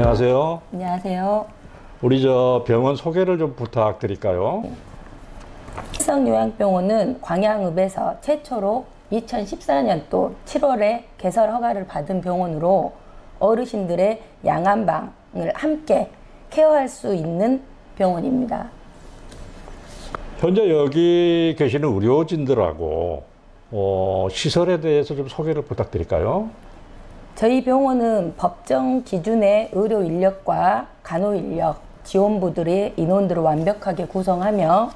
안녕하세요. 안녕하세요. 우리 저 병원 소개를 좀 부탁드릴까요? 일성요양병원은 광양읍에서 최초로 2014년도 7월에 개설 허가를 받은 병원으로 어르신들의 양한방을 함께 케어할 수 있는 병원입니다. 현재 여기 계시는 의료진들하고 시설에 대해서 좀 소개를 부탁드릴까요? 저희 병원은 법정 기준의 의료 인력과 간호 인력, 지원부들의 인원들을 완벽하게 구성하며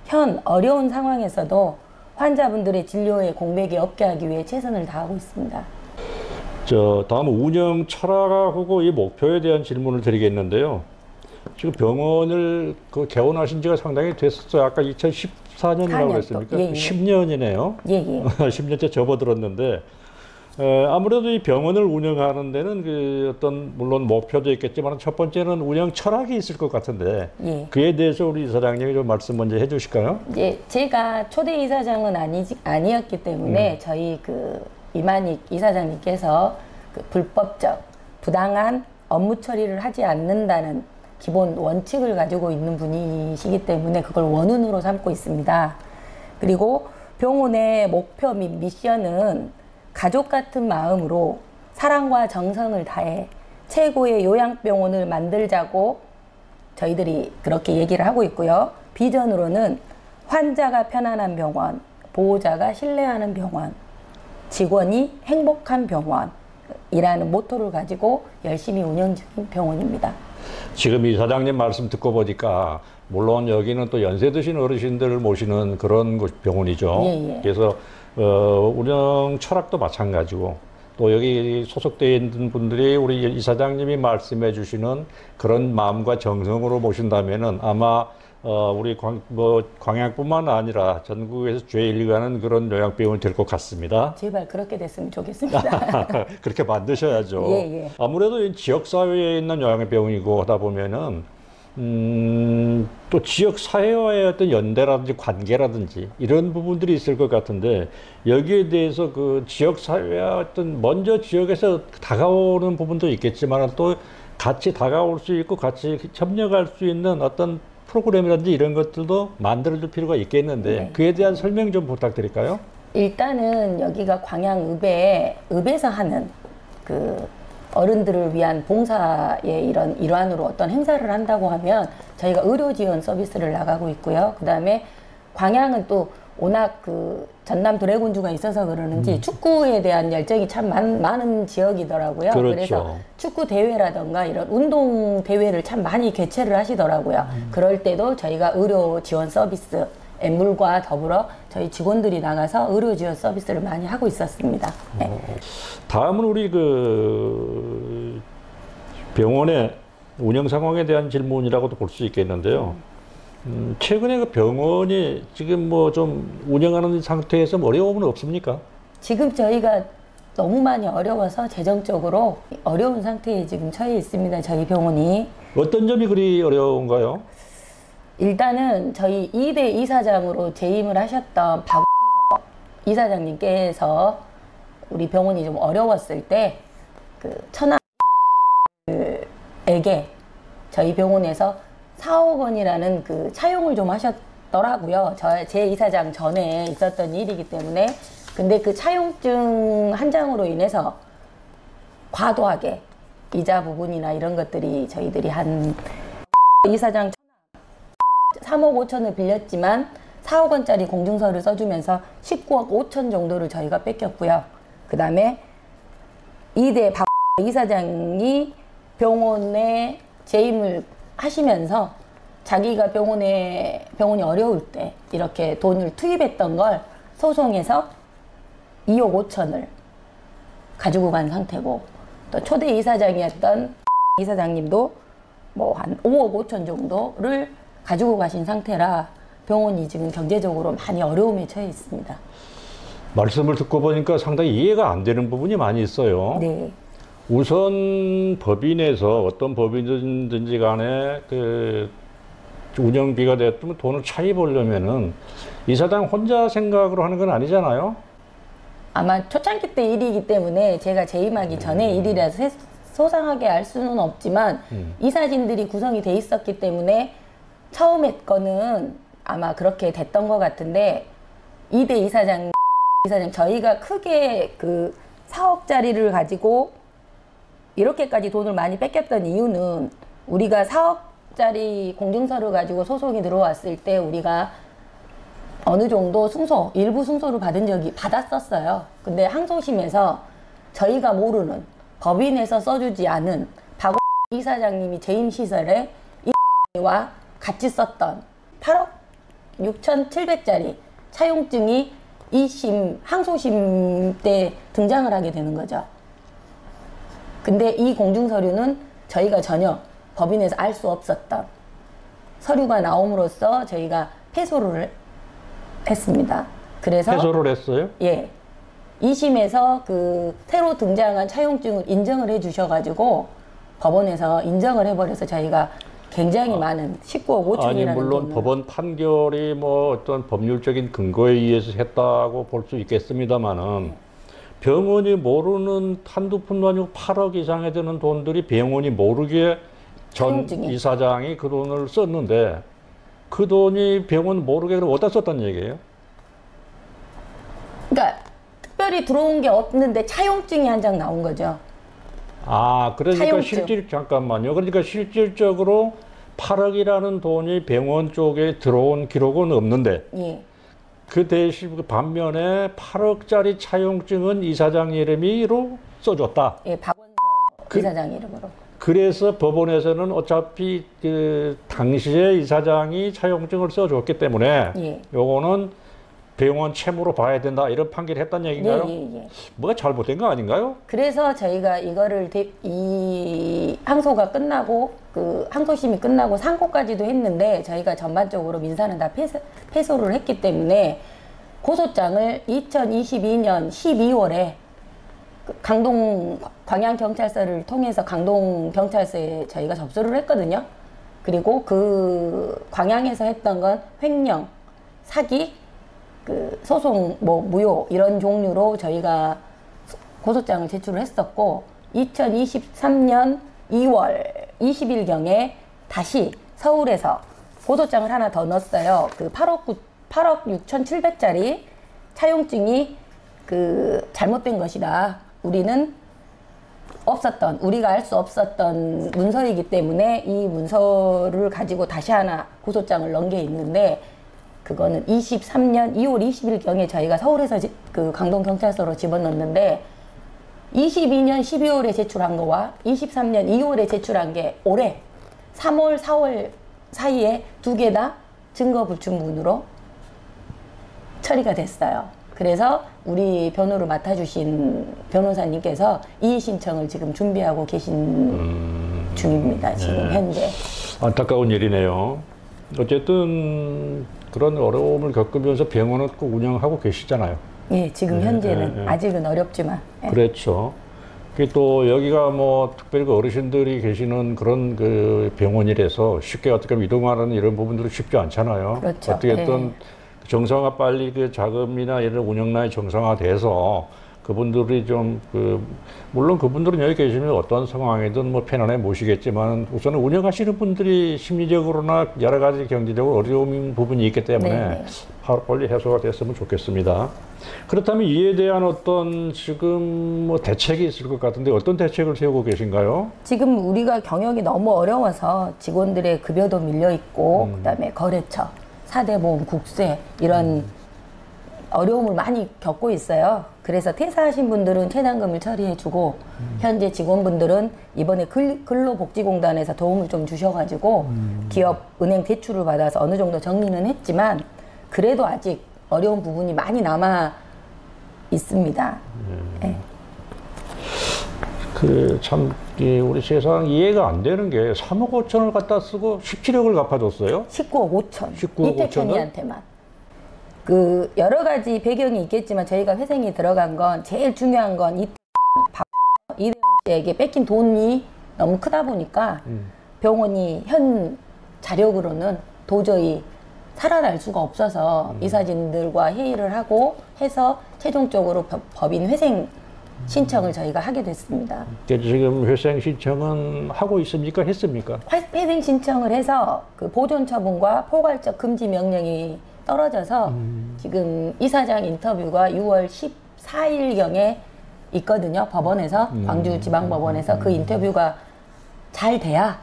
현 어려운 상황에서도 환자분들의 진료에 공백이 없게 하기 위해 최선을 다하고 있습니다. 다음 운영 철학하고 이 목표에 대한 질문을 드리겠는데요. 지금 병원을 개원하신 지가 상당히 됐었어요. 아까 2014년이라고 했습니까? 예, 예. 10년이네요. 예, 예. 10년째 접어들었는데 아무래도 이 병원을 운영하는 데는 어떤 물론 목표도 있겠지만 첫 번째는 운영 철학이 있을 것 같은데 예. 그에 대해서 우리 이사장님이 좀 말씀 먼저 해주실까요? 예, 제가 초대 이사장은 아니었기 때문에 저희 이만익 이사장님께서 불법적 부당한 업무 처리를 하지 않는다는 기본 원칙을 가지고 있는 분이시기 때문에 그걸 원훈으로 삼고 있습니다. 그리고 병원의 목표 및 미션은 가족 같은 마음으로 사랑과 정성을 다해 최고의 요양병원을 만들자고 저희들이 그렇게 얘기를 하고 있고요. 비전으로는 환자가 편안한 병원, 보호자가 신뢰하는 병원, 직원이 행복한 병원이라는 모토를 가지고 열심히 운영 중인 병원입니다. 지금 이사장님 말씀 듣고 보니까 물론 여기는 또 연세 드신 어르신들을 모시는 그런 병원이죠. 예, 예. 그래서 운영 철학도 마찬가지고 또 여기 소속되어 있는 분들이 우리 이사장님이 말씀해 주시는 그런 마음과 정성으로 모신다면은 아마 우리 광양뿐만 아니라 전국에서 제일 가는 그런 요양병원이 될 것 같습니다. 제발 그렇게 됐으면 좋겠습니다. 그렇게 만드셔야죠. 예, 예. 아무래도 이 지역사회에 있는 요양병원이고 하다 보면은 또 지역사회와의 어떤 연대라든지 관계라든지 이런 부분들이 있을 것 같은데 여기에 대해서 그 지역사회와 어떤 먼저 지역에서 다가오는 부분도 있겠지만 또 같이 다가올 수 있고 같이 협력할 수 있는 어떤 프로그램이라든지 이런 것들도 만들어줄 필요가 있겠는데 네. 그에 대한 설명 좀 부탁드릴까요? 일단은 여기가 광양읍에서 하는 어른들을 위한 봉사의 이런 일환으로 어떤 행사를 한다고 하면 저희가 의료 지원 서비스를 나가고 있고요. 그 다음에 광양은 또 워낙 전남 드래곤즈가 있어서 그러는지 축구에 대한 열정이 참 많은 지역이더라고요. 그렇죠. 그래서 축구 대회라던가 이런 운동 대회를 참 많이 개최를 하시더라고요. 그럴 때도 저희가 의료 지원 서비스 물과 더불어 저희 직원들이 나가서 의료 지원 서비스를 많이 하고 있었습니다. 네. 다음은 우리 병원의 운영 상황에 대한 질문이라고도 볼 수 있겠는데요. 최근에 병원이 지금 좀 운영하는 상태에서 어려움은 없습니까? 지금 저희가 너무 많이 어려워서 재정적으로 어려운 상태에 지금 처해 있습니다. 저희 병원이. 어떤 점이 그리 어려운가요? 일단은 저희 2대 이사장으로 재임을 하셨던 박원석 이사장님께서 우리 병원이 좀 어려웠을 때 천안에게 저희 병원에서 4억 원이라는 차용을 좀 하셨더라고요. 제 이사장 전에 있었던 일이기 때문에. 근데 그 차용증 한 장으로 인해서 과도하게 이자 부분이나 이런 것들이 저희들이 한 이사장 3억 5천을 빌렸지만 4억 원짜리 공증서를 써주면서 19억 5천 정도를 저희가 뺏겼고요. 그 다음에 2대 박 이사장이 병원에 재임을 하시면서 자기가 병원이 어려울 때 이렇게 돈을 투입했던 걸 소송해서 2억 5천을 가지고 간 상태고, 또 초대 이사장이었던 이사장님도 한 5억 5천 정도를 가지고 가신 상태라 병원이 지금 경제적으로 많이 어려움에 처해 있습니다. 말씀을 듣고 보니까 상당히 이해가 안 되는 부분이 많이 있어요. 네. 우선 법인에서 어떤 법인든지 간에 운영비가 됐으면 돈을 차입하려면은 이사장 혼자 생각으로 하는 건 아니잖아요. 아마 초창기 때 일이기 때문에 제가 재임하기 전에 일이라서 소상하게 알 수는 없지만 이사진들이 구성이 돼 있었기 때문에 처음에 거는 아마 그렇게 됐던 것 같은데 이대 이사장 저희가 크게 그 4억짜리를 가지고 이렇게까지 돈을 많이 뺏겼던 이유는 우리가 4억짜리 공증서를 가지고 소송이 들어왔을 때 우리가 어느 정도 일부 승소를 받았었어요. 근데 항소심에서 저희가 모르는 법인에서 써주지 않은 박 이사장님이 재임시설에 이와 같이 썼던 8억 6,700짜리 차용증이 2심 항소심 때 등장을 하게 되는 거죠. 근데 이 공증서류는 저희가 전혀 법인에서 알 수 없었던 서류가 나옴으로써 저희가 패소를 했습니다. 그래서 패소를 했어요? 예. 2심에서 그 새로 등장한 차용증을 인정을 해 주셔가지고 법원에서 인정을 해버려서 저희가 굉장히 많은 19억 5천이라는 아니 물론 돈을 법원 판결이 뭐 어떤 법률적인 근거에 의해서 했다고 볼 수 있겠습니다만은 병원이 모르는 한두 푼도 아니고 8억 이상에 드는 돈들이 병원이 모르게 전 차용증이. 이사장이 그 돈을 썼는데 그 돈이 병원 모르게 그럼 어디다 썼다는 얘기예요? 그러니까 특별히 들어온 게 없는데 차용증이 한 장 나온 거죠. 아, 그러니까 차용증. 잠깐만요. 그러니까 실질적으로 8억이라는 돈이 병원 쪽에 들어온 기록은 없는데 예. 그 대신 그 반면에 8억짜리 차용증은 이사장 이름으로 써줬다. 예, 박원서 이사장 이름으로. 그래서 법원에서는 어차피 그 당시에 이사장이 차용증을 써줬기 때문에 예. 요거는 병원 채무로 봐야 된다 이런 판결을 했단 얘기인가요? 예. 뭐가 잘못된 거 아닌가요? 그래서 저희가 이거를 이 항소가 끝나고 그 항소심이 끝나고 상고까지도 했는데 저희가 전반적으로 민사는 다 패소를 했기 때문에 고소장을 2022년 12월에 강동 광양경찰서를 통해서 강동경찰서에 저희가 접수를 했거든요. 그리고 그 광양에서 했던 건 횡령, 사기, 그 소송 뭐 무효 이런 종류로 저희가 고소장을 제출을 했었고 2023년 2월 20일경에 다시 서울에서 고소장을 하나 더 넣었어요. 그 8억 6,700짜리 차용증이 그 잘못된 것이다. 우리는 우리가 알 수 없었던 문서이기 때문에 이 문서를 가지고 다시 하나 고소장을 넣은 게 있는데 그거는 23년 2월 20일경에 저희가 서울에서 그 강동경찰서로 집어넣었는데 22년 12월에 제출한 거와 23년 2월에 제출한 게 올해 3월, 4월 사이에 두 개 다 증거 불충분으로 처리가 됐어요. 그래서 우리 변호를 맡아주신 변호사님께서 이의 신청을 지금 준비하고 계신 중입니다. 지금 현재. 안타까운 일이네요. 어쨌든 그런 어려움을 겪으면서 병원을 꼭 운영하고 계시잖아요. 예, 지금 현재는 아직은 어렵지만. 예. 그렇죠. 또 여기가 뭐 특별히 그 어르신들이 계시는 그런 그 병원이라서 쉽게 어떻게 이동하는 이런 부분들이 쉽지 않잖아요. 그렇죠. 어떻게든 정상화 빨리 그 자금이나 이런 운영량이 정상화돼서 그분들이 좀 물론 그분들은 여기 계시면 어떤 상황이든 뭐 편안하게 모시겠지만 우선은 운영하시는 분들이 심리적으로나 여러 가지 경제적으로 어려운 부분이 있기 때문에 빨리 해소가 됐으면 좋겠습니다. 그렇다면 이에 대한 어떤 지금 뭐 대책이 있을 것 같은데 어떤 대책을 세우고 계신가요? 지금 우리가 경영이 너무 어려워서 직원들의 급여도 밀려 있고 그다음에 거래처, 사대보험, 국세 이런 어려움을 많이 겪고 있어요. 그래서 퇴사하신 분들은 퇴장금을 처리해주고 현재 직원분들은 이번에 근로복지공단에서 도움을 좀 주셔가지고 기업 은행 대출을 받아서 어느 정도 정리는 했지만 그래도 아직 어려운 부분이 많이 남아 있습니다. 네. 참 우리 세상 이해가 안 되는 게 3억 5천을 갖다 쓰고 17억을 갚아줬어요? 19억 5천. 19억 이태천이한테만. 그 여러 가지 배경이 있겠지만 저희가 회생이 들어간 건 제일 중요한 건 이대영 씨에게 뺏긴 돈이 너무 크다 보니까 병원이 현 자력으로는 도저히 살아날 수가 없어서 이사진들과 회의를 하고 해서 최종적으로 법인 회생 신청을 저희가 하게 됐습니다. 지금 회생 신청은 하고 있습니까? 했습니까? 회생 신청을 해서 그 보존 처분과 포괄적 금지 명령이 떨어져서 지금 이사장 인터뷰가 6월 14일경에 있거든요. 법원에서 광주지방법원에서 그 인터뷰가 잘 돼야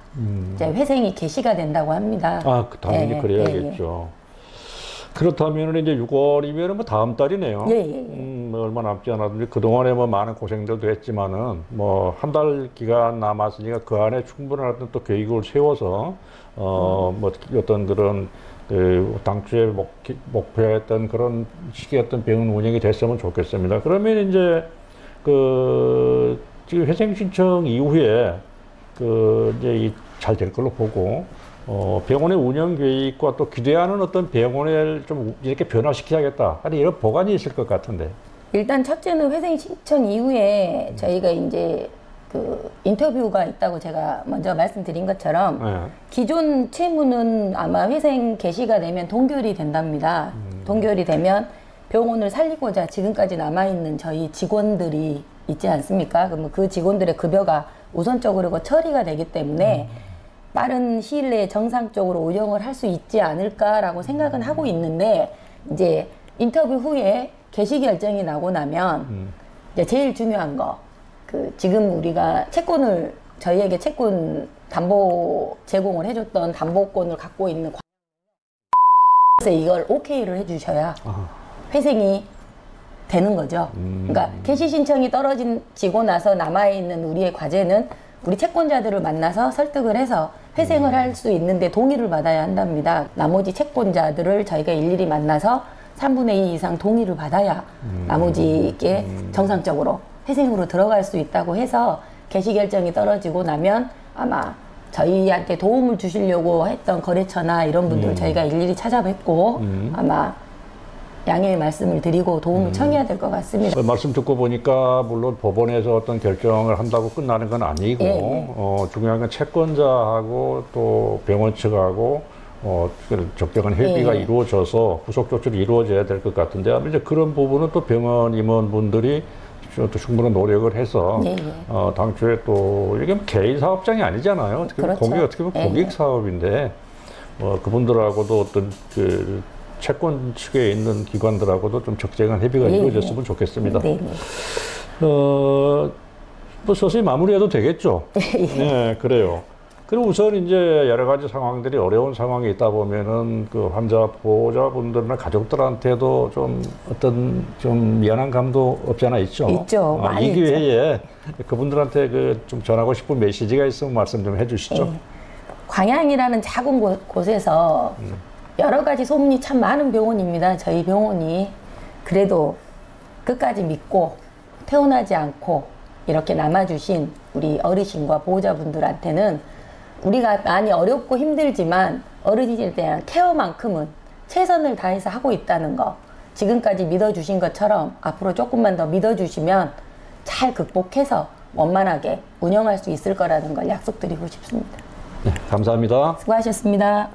이제 회생이 개시가 된다고 합니다. 아, 당연히 예, 그래야겠죠. 그렇다면 이제 6월이면 뭐 다음 달이네요. 예, 예, 예. 뭐 얼마 남지 않았는데 그동안에 뭐 많은 고생들도 했지만은 뭐 한 달 기간 남았으니까 그 안에 충분한 어떤 또 계획을 세워서 뭐 어떤 그런 그 당초에 목표했던 그런 시기의 어떤 병원 운영이 됐으면 좋겠습니다. 그러면 이제 그 지금 회생 신청 이후에 그 이제 잘 될 걸로 보고 병원의 운영 계획과 또 기대하는 어떤 병원을 좀 이렇게 변화시켜야겠다 하는 이런 보관이 있을 것 같은데. 일단 첫째는 회생 신청 이후에 저희가 이제 그 인터뷰가 있다고 제가 먼저 말씀드린 것처럼 네. 기존 채무는 아마 회생 개시가 되면 동결이 된답니다. 동결이 되면 병원을 살리고자 지금까지 남아있는 저희 직원들이 있지 않습니까? 그러면 그 직원들의 급여가 우선적으로 처리가 되기 때문에 빠른 시일 내에 정상적으로 운영을 할 수 있지 않을까라고 생각은 하고 있는데 이제 인터뷰 후에 개시 결정이 나고 나면 이제 제일 중요한 거 그 지금 우리가 채권을 저희에게 채권 담보 제공을 해줬던 담보권을 갖고 있는 그래서 이걸 오케이를 해주셔야 회생이 되는 거죠. 그러니까 개시 신청이 떨어지고 나서 남아있는 우리의 과제는 우리 채권자들을 만나서 설득을 해서 회생을 할 수 있는데 동의를 받아야 한답니다. 나머지 채권자들을 저희가 일일이 만나서 3분의 2 이상 동의를 받아야 나머지게 정상적으로 회생으로 들어갈 수 있다고 해서 개시 결정이 떨어지고 나면 아마 저희한테 도움을 주시려고 했던 거래처나 이런 분들 저희가 일일이 찾아뵙고 아마 양해의 말씀을 드리고 도움을 청해야 될 것 같습니다. 말씀 듣고 보니까 물론 법원에서 어떤 결정을 한다고 끝나는 건 아니고 예. 중요한 건 채권자하고 또 병원 측하고 적정한 협의가 예. 이루어져서 후속 조치를 이루어져야 될 것 같은데 아마 이제 그런 부분은 또 병원 임원분들이 또 충분한 노력을 해서 예, 예. 당초에 또 이게 개인 사업장이 아니잖아요. 어떻게 보면 그렇죠. 어떻게 보면 예, 공익 예. 사업인데 그분들하고도 어떤 그 채권 측에 있는 기관들하고도 좀 적정한 협의가 예, 이루어졌으면 좋겠습니다. 네, 네. 뭐 서서히 마무리해도 되겠죠. 네, 그래요. 그리고 우선 이제 여러 가지 상황들이 어려운 상황이 있다 보면은 그 환자 보호자분들이나 가족들한테도 좀 어떤 좀 미안한 감도 없지 않아 있죠. 있죠. 많이 이 기회에 그분들한테 그 좀 전하고 싶은 메시지가 있으면 말씀 좀 해주시죠. 예. 광양이라는 작은 곳에서 여러 가지 소문이 참 많은 병원입니다. 저희 병원이 그래도 끝까지 믿고 퇴원하지 않고 이렇게 남아주신 우리 어르신과 보호자분들한테는 우리가 많이 어렵고 힘들지만 어르신에 대한 케어만큼은 최선을 다해서 하고 있다는 거 지금까지 믿어주신 것처럼 앞으로 조금만 더 믿어주시면 잘 극복해서 원만하게 운영할 수 있을 거라는 걸 약속드리고 싶습니다. 네, 감사합니다. 수고하셨습니다.